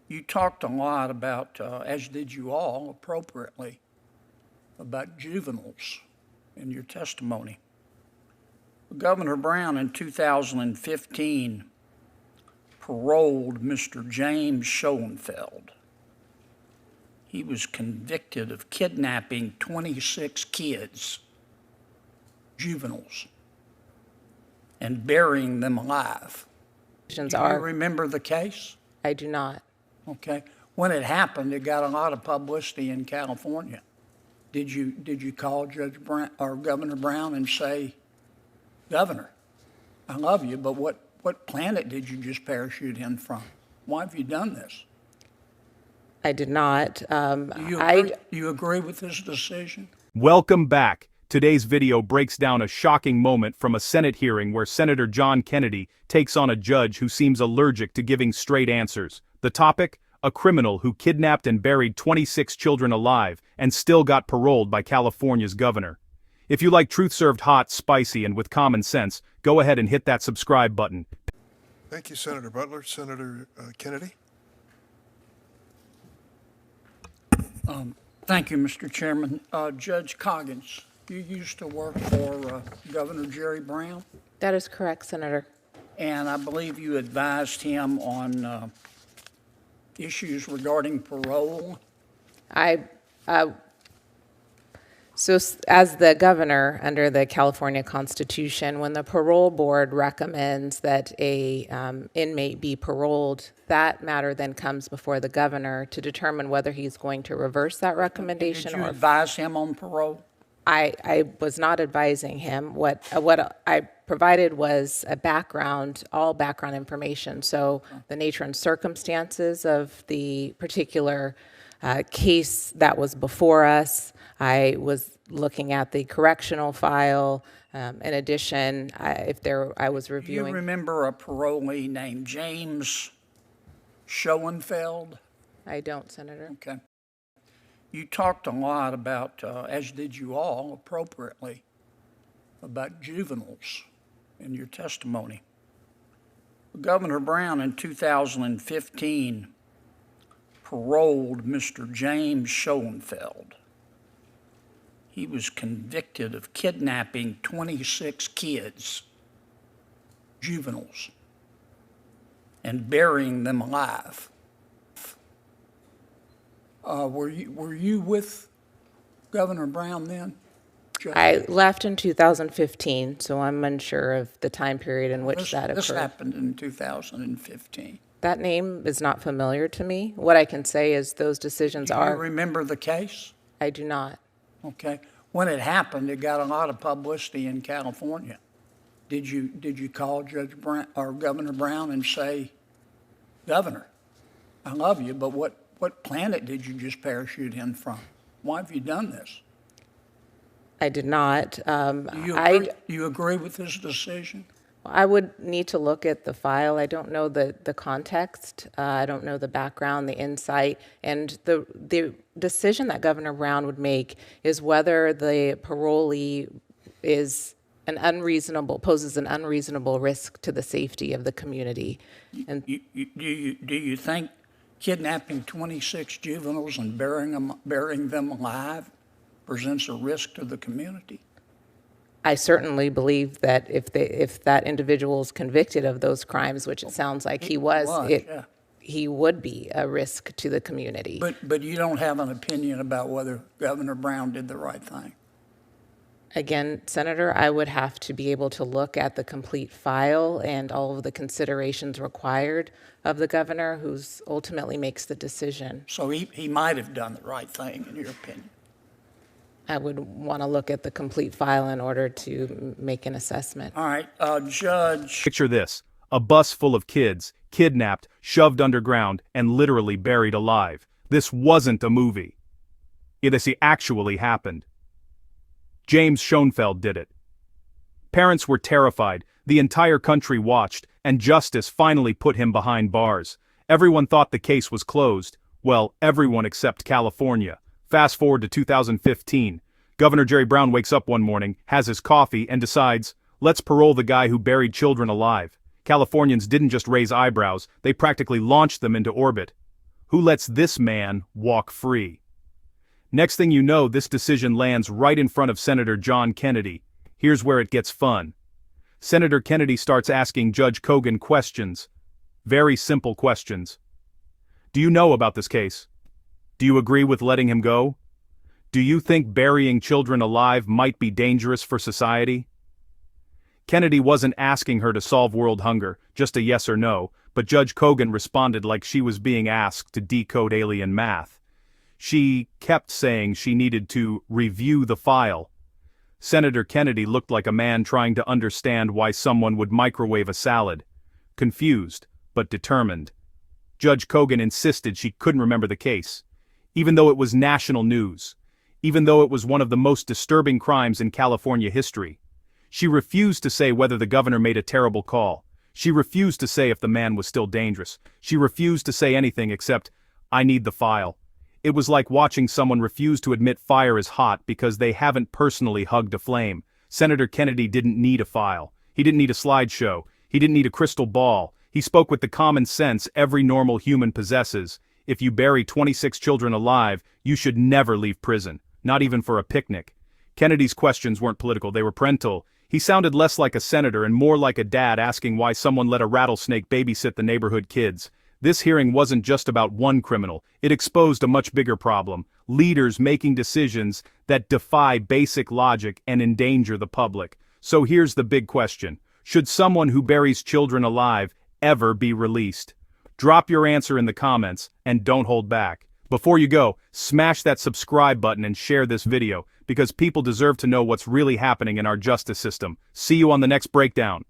You talked a lot about, as did you all appropriately, about juveniles in your testimony. Governor Brown in 2015 paroled Mr. James Schoenfeld. He was convicted of kidnapping 26 kids, juveniles, and burying them alive. Do you remember the case? I do not. Okay. When it happened, it got a lot of publicity in California. Did you call Judge Brown or Governor Brown and say, Governor, I love you, but what planet did you just parachute in from? Why have you done this? I did not. Do you agree with this decision? Welcome back. Today's video breaks down a shocking moment from a Senate hearing where Senator John Kennedy takes on a judge who seems allergic to giving straight answers. The topic? A criminal who kidnapped and buried 26 children alive and still got paroled by California's governor. If you like truth served hot, spicy, and with common sense, go ahead and hit that subscribe button. Thank you, Senator Butler. Senator Kennedy? Thank you, Mr. Chairman. Judge Coggins, you used to work for Governor Jerry Brown, That is correct, Senator. and I believe you advised him on issues regarding parole. As the governor under the California Constitution, when the parole board recommends that a inmate be paroled, that matter then comes before the governor to determine whether he's going to reverse that recommendation. Did you advise him on parole? I was not advising him. What I provided was a background, all background information. So the nature and circumstances of the particular case that was before us. I was looking at the correctional file. In addition, I was reviewing. Do you remember a parolee named James Schoenfeld? I don't, Senator. Okay. You talked a lot about, as did you all appropriately, about juveniles in your testimony. Governor Brown in 2015 paroled Mr. James Schoenfeld. He was convicted of kidnapping 26 kids, juveniles, and burying them alive. Were you with Governor Brown then? I left in 2015, so I'm unsure of the time period in which that occurred. This happened in 2015. That name is not familiar to me. What I can say is those decisions Do are. you remember the case? I do not. Okay. When it happened, it got a lot of publicity in California. Did you call Judge Brown or Governor Brown and say, Governor, I love you, but what planet did you just parachute in from? Why have you done this? I did not. Do you agree with this decision? I would need to look at the file. I don't know the context. I don't know the background, the insight, and the decision that Governor Brown would make is whether the parolee is poses an unreasonable risk to the safety of the community. And Do you think kidnapping 26 juveniles and burying them alive presents a risk to the community? I certainly believe that if that individual is convicted of those crimes, which it sounds like he was, yeah. he would be a risk to the community. But you don't have an opinion about whether Governor Brown did the right thing? Again, Senator, I would have to be able to look at the complete file and all of the considerations required of the governor, who ultimately makes the decision. So he might have done the right thing, in your opinion? I would want to look at the complete file in order to make an assessment. All right, Judge. Picture this: a bus full of kids, kidnapped, shoved underground, and literally buried alive. This wasn't a movie. This actually happened. James Schoenfeld did it. Parents were terrified, the entire country watched, and justice finally put him behind bars. Everyone thought the case was closed. Well, everyone except California. Fast forward to 2015. Governor Jerry Brown wakes up one morning, has his coffee, and decides, let's parole the guy who buried children alive. Californians didn't just raise eyebrows, they practically launched them into orbit. Who lets this man walk free? Next thing you know, this decision lands right in front of Senator John Kennedy. Here's where it gets fun. Senator Kennedy starts asking Judge Kogan questions. Very simple questions. Do you know about this case? Do you agree with letting him go? Do you think burying children alive might be dangerous for society? Kennedy wasn't asking her to solve world hunger, just a yes or no, but Judge Kogan responded like she was being asked to decode alien math. She kept saying she needed to review the file. Senator Kennedy looked like a man trying to understand why someone would microwave a salad. Confused, but determined. Judge Kogan insisted she couldn't remember the case. Even though it was national news. Even though it was one of the most disturbing crimes in California history. She refused to say whether the governor made a terrible call. She refused to say if the man was still dangerous. She refused to say anything except, "I need the file." It was like watching someone refuse to admit fire is hot because they haven't personally hugged a flame. Senator Kennedy didn't need a file. He didn't need a slideshow. He didn't need a crystal ball. He spoke with the common sense every normal human possesses. If you bury 26 children alive, you should never leave prison, not even for a picnic. Kennedy's questions weren't political, they were parental. He sounded less like a senator and more like a dad asking why someone let a rattlesnake babysit the neighborhood kids. This hearing wasn't just about one criminal, it exposed a much bigger problem. Leaders making decisions that defy basic logic and endanger the public. So here's the big question. Should someone who buries children alive ever be released? Drop your answer in the comments, and don't hold back. Before you go, smash that subscribe button and share this video, because people deserve to know what's really happening in our justice system. See you on the next breakdown.